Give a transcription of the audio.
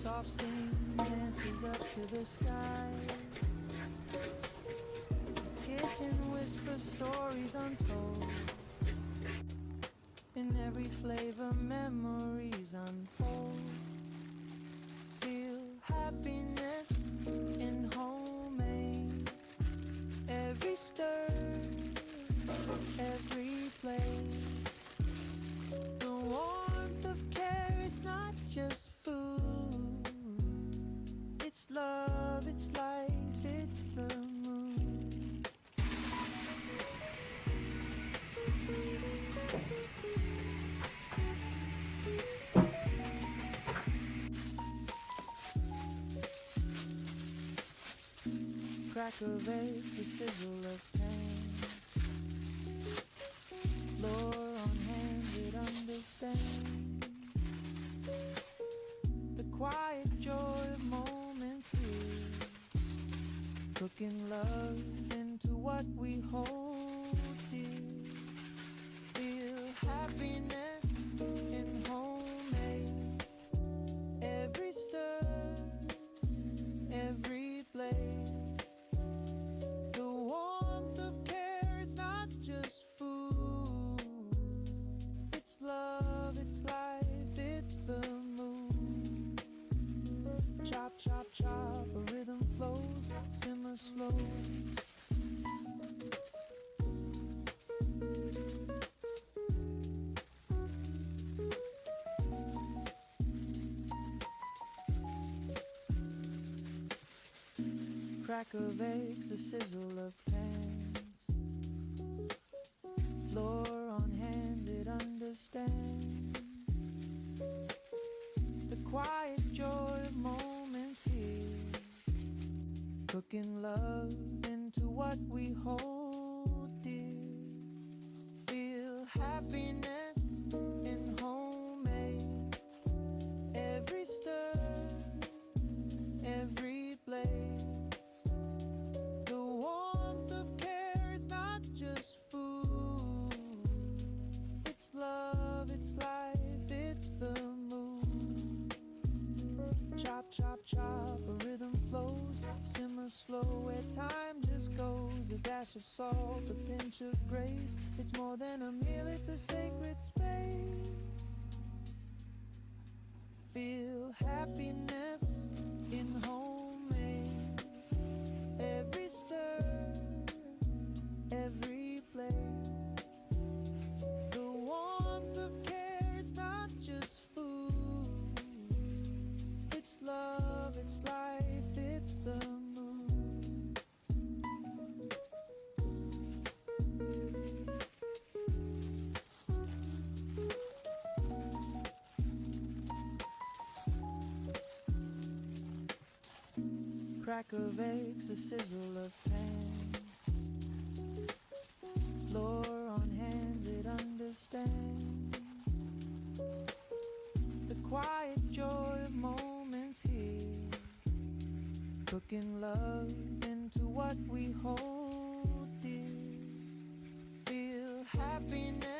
Soft steam dances up to the sky. Kitchen whispers stories untold. In every flavor memories unfold. Feel happiness in homemade. Every stir, every play. The warmth of care is not just food. It's love, it's life, it's the moon. Crack of eggs, the sizzle of pans. Floor on hands, it understands. The quiet joy of moments here. Cooking love into what we hold dear. Feel happiness in homemade. Every stir, every blade. The warmth of care is not just food. It's love, it's life, it's the moon. Chop, chop, chop, a rhythm flows, simmer slow. Crack of eggs, the sizzle of pans. Floor on hands, it understands. The quiet joy of moments here. Cooking love into what we hold dear. Feel happiness in homemade. Every stir, every blade. The warmth of care is not just food. It's love, it's life, it's the moon. Chop, chop, chop, a rhythm flows, simmer slow where time just goes. A dash of salt, a pinch of grace. It's more than a meal, it's a sacred space. Feel happiness in homemade. Every stir, every play. The warmth of care, it's not just food. It's love, it's life, it's the moon. Crack of eggs, the sizzle of pans. Floor on hands, it understands. The quiet joy of moments here. Cooking love into what we hold dear. Feel happiness